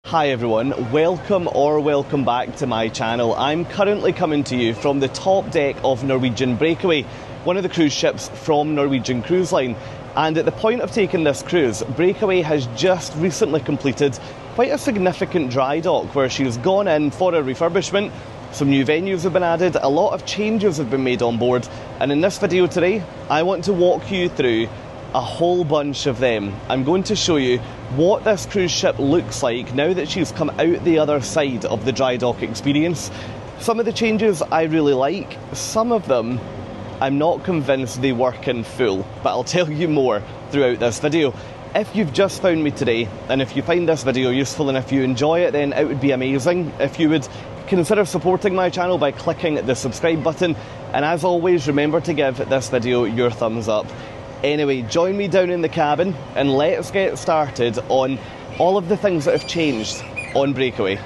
Hi everyone, welcome back to my channel. I'm currently coming to you from the top deck of Norwegian Breakaway, one of the cruise ships from Norwegian Cruise Line. And at the point of taking this cruise, Breakaway has just recently completed quite a significant dry dock where she's gone in for a refurbishment. Some new venues have been added, a lot of changes have been made on board, and in this video today I want to walk you through a whole bunch of them. I'm going to show you what this cruise ship looks like now that she's come out the other side of the dry dock experience. Some of the changes I really like, some of them I'm not convinced they work in full, but I'll tell you more throughout this video. If you've just found me today, and if you find this video useful and if you enjoy it, then it would be amazing if you would consider supporting my channel by clicking the subscribe button, and as always remember to give this video your thumbs up. Anyway, join me down in the cabin and let's get started on all of the things that have changed on Breakaway.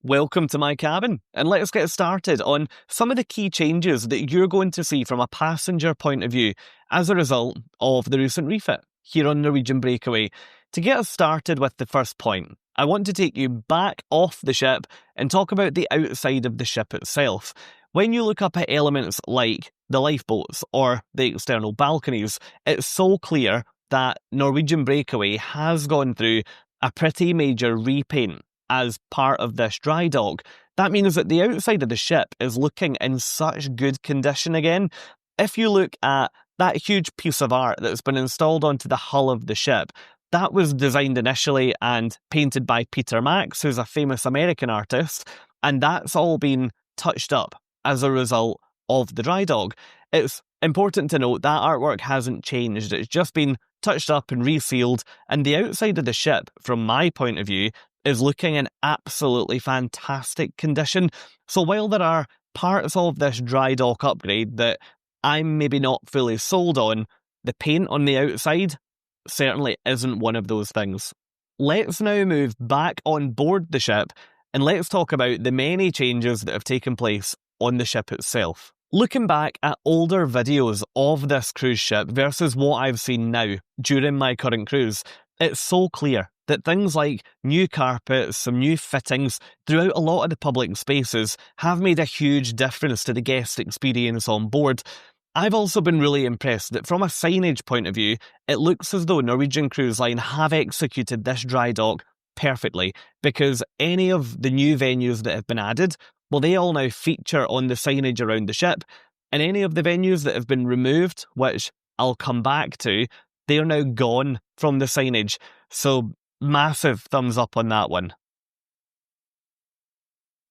Welcome to my cabin, and let's get started on some of the key changes that you're going to see from a passenger point of view as a result of the recent refit here on Norwegian Breakaway. To get us started with the first point, I want to take you back off the ship and talk about the outside of the ship itself. When you look up at elements like the lifeboats or the external balconies, it's so clear that Norwegian Breakaway has gone through a pretty major repaint as part of this dry dock. That means that the outside of the ship is looking in such good condition again. If you look at that huge piece of art that's been installed onto the hull of the ship, that was designed initially and painted by Peter Max, who's a famous American artist, and that's all been touched up as a result of the dry dock. It's important to note that artwork hasn't changed, it's just been touched up and resealed, and the outside of the ship, from my point of view, is looking in absolutely fantastic condition. So while there are parts of this dry dock upgrade that I'm maybe not fully sold on, the paint on the outside certainly isn't one of those things. Let's now move back on board the ship and let's talk about the many changes that have taken place on the ship itself. Looking back at older videos of this cruise ship versus what I've seen now during my current cruise, it's so clear that things like new carpets, some new fittings throughout a lot of the public spaces have made a huge difference to the guest experience on board. I've also been really impressed that from a signage point of view, it looks as though Norwegian Cruise Line have executed this dry dock perfectly, because any of the new venues that have been added, well, they all now feature on the signage around the ship, and any of the venues that have been removed, which I'll come back to, they are now gone from the signage. So massive thumbs up on that one.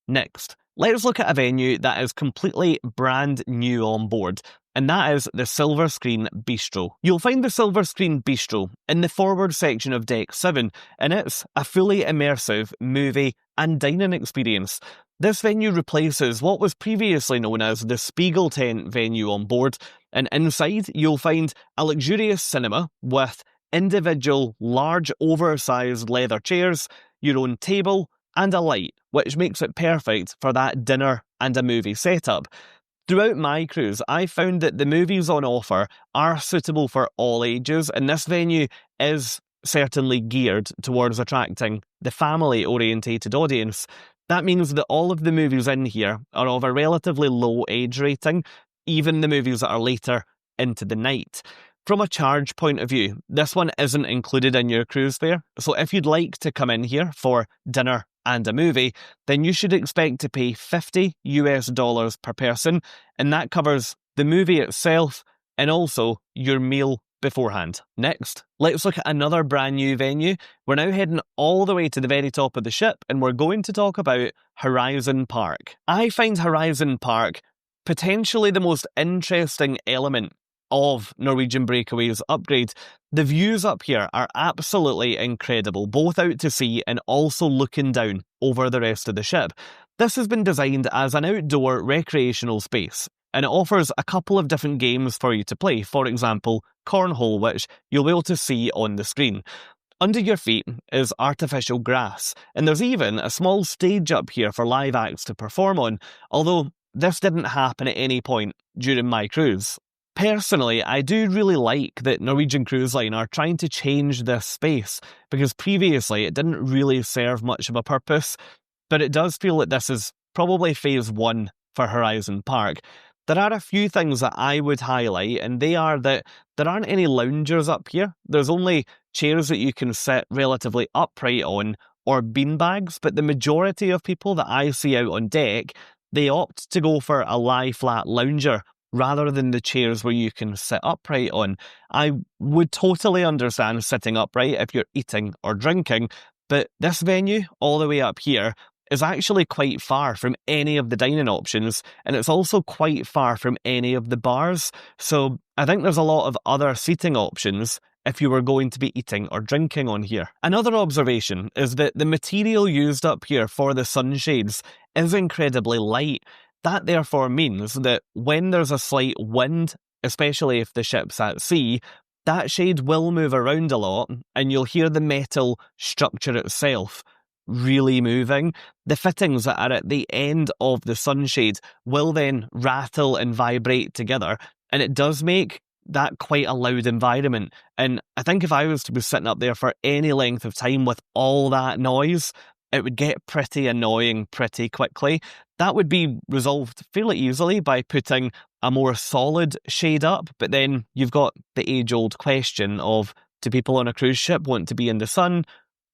Next, let's look at a venue that is completely brand new on board, and that is the Silver Screen Bistro. You'll find the Silver Screen Bistro in the forward section of Deck 7, and it's a fully immersive movie and dining experience. This venue replaces what was previously known as the Spiegel tent venue on board, and inside you'll find a luxurious cinema with individual large oversized leather chairs, your own table and a light, which makes it perfect for that dinner and a movie setup. Throughout my cruise, I found that the movies on offer are suitable for all ages, and this venue is certainly geared towards attracting the family-orientated audience. That means that all of the movies in here are of a relatively low age rating, even the movies that are later into the night. From a charge point of view, this one isn't included in your cruise fare, so if you'd like to come in here for dinner and a movie, then you should expect to pay $50 per person, and that covers the movie itself and also your meal beforehand. Next, let's look at another brand new venue. We're now heading all the way to the very top of the ship, and we're going to talk about Horizon Park. I find Horizon Park potentially the most interesting element of Norwegian Breakaway's upgrade. The views up here are absolutely incredible, both out to sea and also looking down over the rest of the ship. This has been designed as an outdoor recreational space, and it offers a couple of different games for you to play. For example, cornhole, which you'll be able to see on the screen. Under your feet is artificial grass, and there's even a small stage up here for live acts to perform on, although this didn't happen at any point during my cruise. Personally, I do really like that Norwegian Cruise Line are trying to change this space, because previously it didn't really serve much of a purpose, but it does feel that this is probably phase one for Horizon Park. There are a few things that I would highlight, and they are that there aren't any loungers up here. There's only chairs that you can sit relatively upright on, or beanbags, but the majority of people that I see out on deck, they opt to go for a lie-flat lounger rather than the chairs where you can sit upright on. I would totally understand sitting upright if you're eating or drinking, but this venue, all the way up here, is actually quite far from any of the dining options, and it's also quite far from any of the bars, so I think there's a lot of other seating options if you were going to be eating or drinking on here. Another observation is that the material used up here for the sunshades is incredibly light. That therefore means that when there's a slight wind, especially if the ship's at sea, that shade will move around a lot, and you'll hear the metal structure itself really moving. The fittings that are at the end of the sunshade will then rattle and vibrate together, and it does make that quite a loud environment. And I think if I was to be sitting up there for any length of time with all that noise, it would get pretty annoying pretty quickly. That would be resolved fairly easily by putting a more solid shade up, but then you've got the age-old question of, do people on a cruise ship want to be in the sun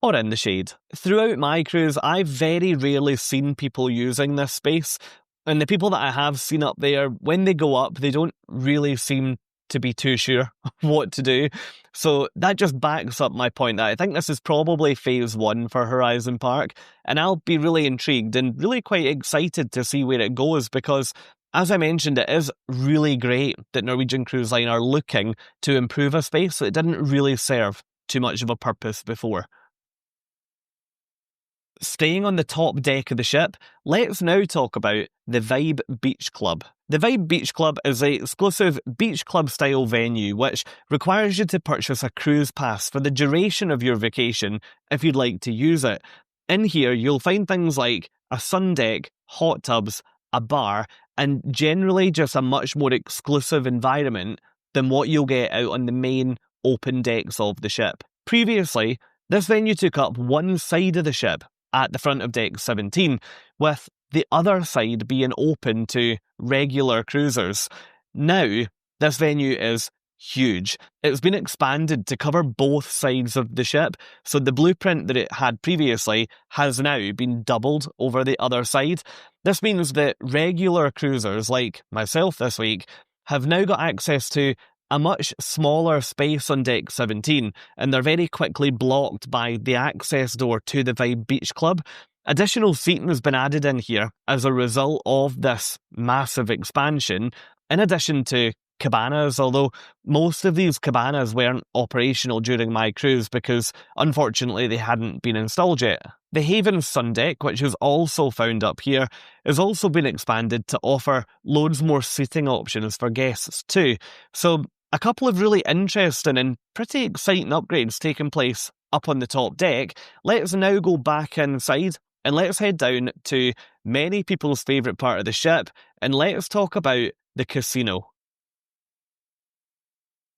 or in the shade? Throughout my cruise, I've very rarely seen people using this space, and the people that I have seen up there, when they go up, they don't really seem to be too sure what to do. So that just backs up my point that I think this is probably phase one for Horizon Park, and I'll be really intrigued and really quite excited to see where it goes, because as I mentioned, it is really great that Norwegian Cruise Line are looking to improve a space that didn't really serve too much of a purpose before. Staying on the top deck of the ship, let's now talk about the Vibe Beach Club. The Vibe Beach Club is an exclusive beach club style venue which requires you to purchase a cruise pass for the duration of your vacation if you'd like to use it. In here, you'll find things like a sun deck, hot tubs, a bar, and generally just a much more exclusive environment than what you'll get out on the main open decks of the ship. Previously, this venue took up one side of the ship at the front of deck 17, with the other side being open to regular cruisers. Now, this venue is huge. It's been expanded to cover both sides of the ship, so the blueprint that it had previously has now been doubled over the other side. This means that regular cruisers, like myself this week, have now got access to a much smaller space on deck 17, and they're very quickly blocked by the access door to the Vibe Beach Club. Additional seating has been added in here as a result of this massive expansion, in addition to cabanas, although most of these cabanas weren't operational during my cruise because unfortunately they hadn't been installed yet. The Haven Sun Deck, which is also found up here, has also been expanded to offer loads more seating options for guests too. So a couple of really interesting and pretty exciting upgrades taking place up on the top deck. Let's now go back inside and let's head down to many people's favourite part of the ship, and let's talk about the casino.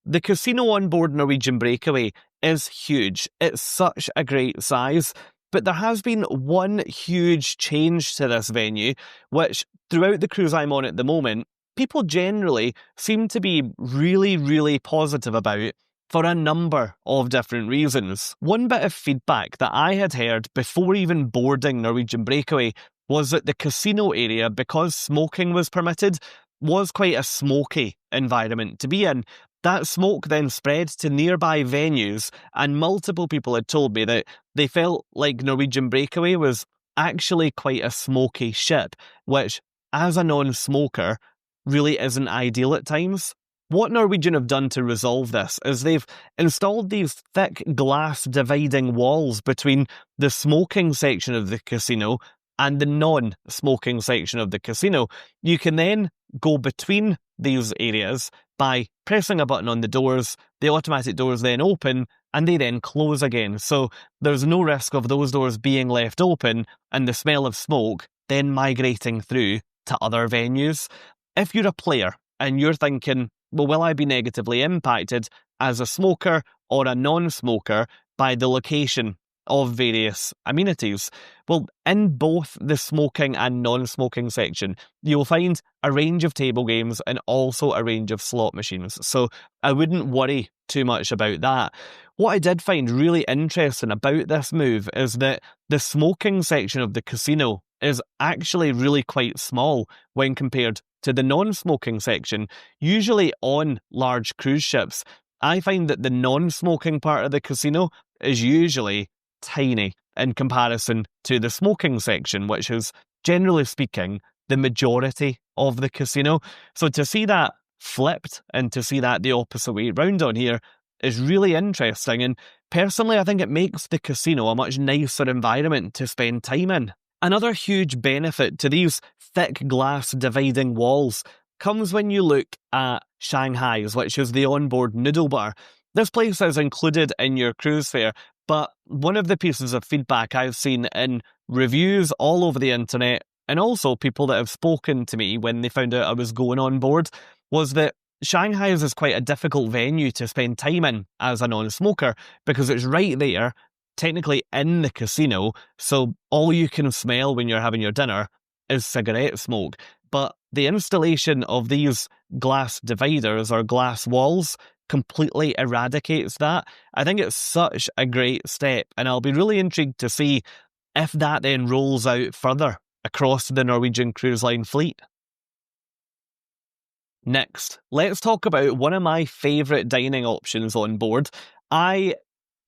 The casino on board Norwegian Breakaway is huge. It's such a great size, but there has been one huge change to this venue, which throughout the cruise I'm on at the moment, people generally seem to be really, really positive about for a number of different reasons. One bit of feedback that I had heard before even boarding Norwegian Breakaway was that the casino area, because smoking was permitted, was quite a smoky environment to be in. That smoke then spread to nearby venues, and multiple people had told me that they felt like Norwegian Breakaway was actually quite a smoky ship, which, as a non-smoker, really isn't ideal at times. What Norwegian have done to resolve this is they've installed these thick glass dividing walls between the smoking section of the casino and the non-smoking section of the casino. You can then go between these areas by pressing a button on the doors. The automatic doors then open and they then close again. So there's no risk of those doors being left open and the smell of smoke then migrating through to other venues. If you're a player and you're thinking, well, will I be negatively impacted as a smoker or a non-smoker by the location of various amenities? Well, in both the smoking and non-smoking section, you'll find a range of table games and also a range of slot machines, so I wouldn't worry too much about that. What I did find really interesting about this move is that the smoking section of the casino is actually really quite small when compared to the non-smoking section. Usually on large cruise ships, I find that the non-smoking part of the casino is usually tiny in comparison to the smoking section, which is, generally speaking, the majority of the casino. So to see that flipped and to see that the opposite way round on here is really interesting, and personally I think it makes the casino a much nicer environment to spend time in. Another huge benefit to these thick glass dividing walls comes when you look at Shanghai's, which is the onboard noodle bar. This place is included in your cruise fare, but one of the pieces of feedback I've seen in reviews all over the internet, and also people that have spoken to me when they found out I was going on board, was that Shanghai's is quite a difficult venue to spend time in as a non-smoker because it's right there, technically in the casino, so all you can smell when you're having your dinner is cigarette smoke. But the installation of these glass dividers or glass walls completely eradicates that. I think it's such a great step, and I'll be really intrigued to see if that then rolls out further across the Norwegian Cruise Line fleet. Next, let's talk about one of my favourite dining options on board. I,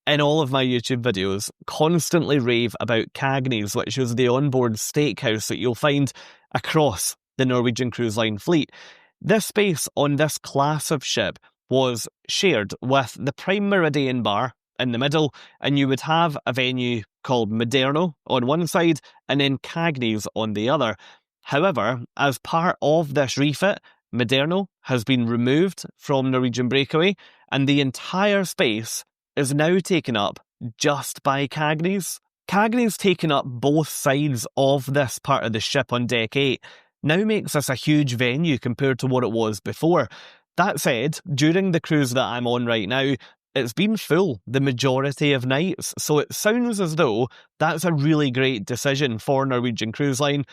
in all of my YouTube videos, constantly rave about Cagney's, which is the onboard steakhouse that you'll find across the Norwegian Cruise Line fleet. This space on this class of ship was shared with the Prime Meridian bar in the middle, and you would have a venue called Moderno on one side and then Cagney's on the other. However, as part of this refit, Moderno has been removed from Norwegian Breakaway, and the entire space is now taken up just by Cagney's. Cagney's taken up both sides of this part of the ship on Deck 8, now makes this a huge venue compared to what it was before. That said, during the cruise that I'm on right now, it's been full the majority of nights, so it sounds as though that's a really great decision for Norwegian Cruise Line,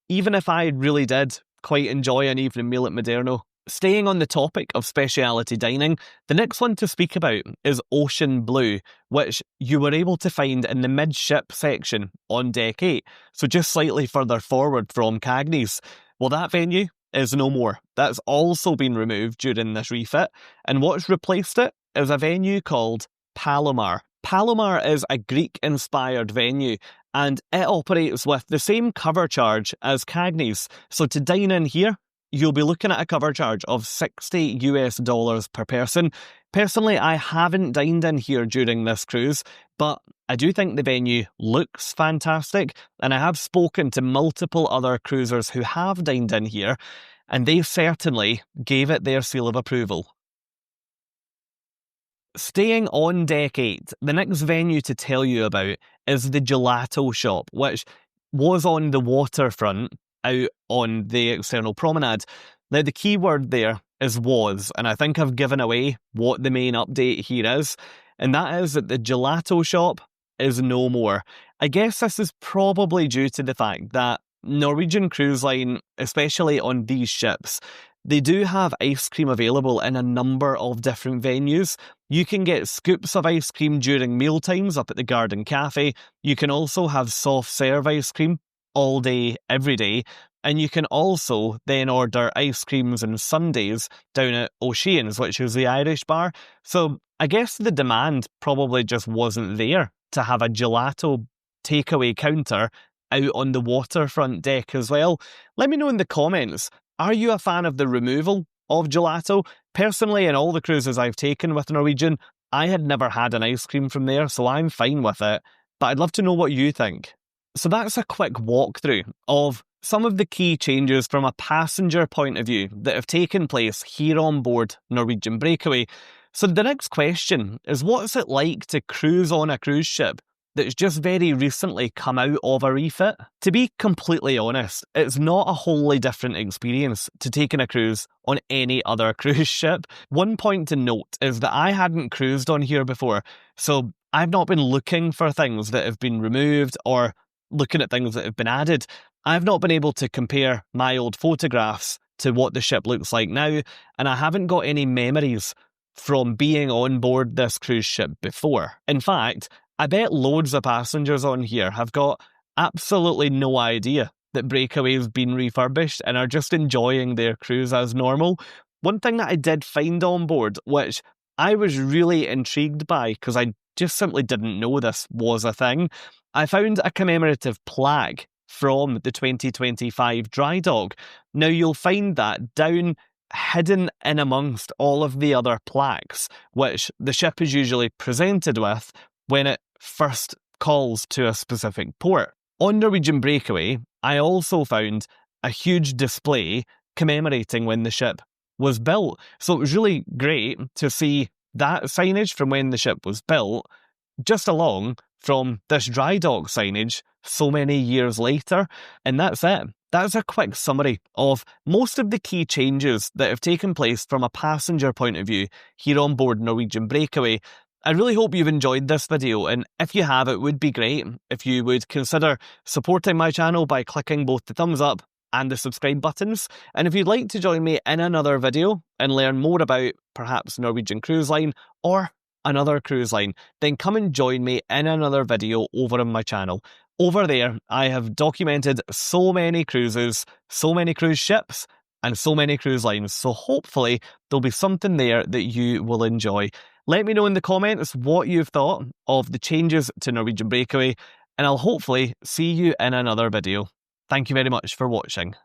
even if I really did quite enjoy an evening meal at Moderno. Staying on the topic of speciality dining, the next one to speak about is Ocean Blue, which you were able to find in the midship section on Deck 8, so just slightly further forward from Cagney's. Well, that venue is no more. That's also been removed during this refit, and what's replaced it is a venue called Palomar. Palomar is a Greek-inspired venue, and it operates with the same cover charge as Cagney's. So to dine in here, you'll be looking at a cover charge of $60 per person. Personally, I haven't dined in here during this cruise, but I do think the venue looks fantastic, and I have spoken to multiple other cruisers who have dined in here, and they certainly gave it their seal of approval. Staying on Deck 8, the next venue to tell you about is the Gelato shop, which was on the waterfront out on the external promenade. Now, the key word there is was, and I think I've given away what the main update here is, and that is that the Gelato shop is no more. I guess this is probably due to the fact that Norwegian Cruise Line, especially on these ships, they do have ice cream available in a number of different venues. You can get scoops of ice cream during mealtimes up at the Garden Cafe. You can also have soft serve ice cream all day, every day. And you can also then order ice creams and sundaes down at O'Shea's, which is the Irish bar. So I guess the demand probably just wasn't there to have a gelato takeaway counter out on the waterfront deck as well. Let me know in the comments, are you a fan of the removal of gelato? Personally, in all the cruises I've taken with Norwegian, I had never had an ice cream from there, so I'm fine with it. But I'd love to know what you think. So that's a quick walkthrough of some of the key changes from a passenger point of view that have taken place here on board Norwegian Breakaway. So the next question is, what's it like to cruise on a cruise ship that's just very recently come out of a refit. To be completely honest, it's not a wholly different experience to taking a cruise on any other cruise ship. One point to note is that I hadn't cruised on here before, so I've not been looking for things that have been removed or looking at things that have been added. I've not been able to compare my old photographs to what the ship looks like now, and I haven't got any memories from being on board this cruise ship before. In fact, I bet loads of passengers on here have got absolutely no idea that Breakaway's been refurbished and are just enjoying their cruise as normal. One thing that I did find on board, which I was really intrigued by because I just simply didn't know this was a thing, I found a commemorative plaque from the 2025 dry dock. Now you'll find that down hidden in amongst all of the other plaques, which the ship is usually presented with when it first calls to a specific port. On Norwegian Breakaway, I also found a huge display commemorating when the ship was built. So it was really great to see that signage from when the ship was built, just along from this dry dock signage so many years later. And that's it. That's a quick summary of most of the key changes that have taken place from a passenger point of view here on board Norwegian Breakaway. I really hope you've enjoyed this video, and if you have, it would be great if you would consider supporting my channel by clicking both the thumbs up and the subscribe buttons. And if you'd like to join me in another video and learn more about perhaps Norwegian Cruise Line or another cruise line, then come and join me in another video over on my channel. Over there, I have documented so many cruises, so many cruise ships, and so many cruise lines. So hopefully there'll be something there that you will enjoy. Let me know in the comments what you've thought of the changes to Norwegian Breakaway, and I'll hopefully see you in another video. Thank you very much for watching.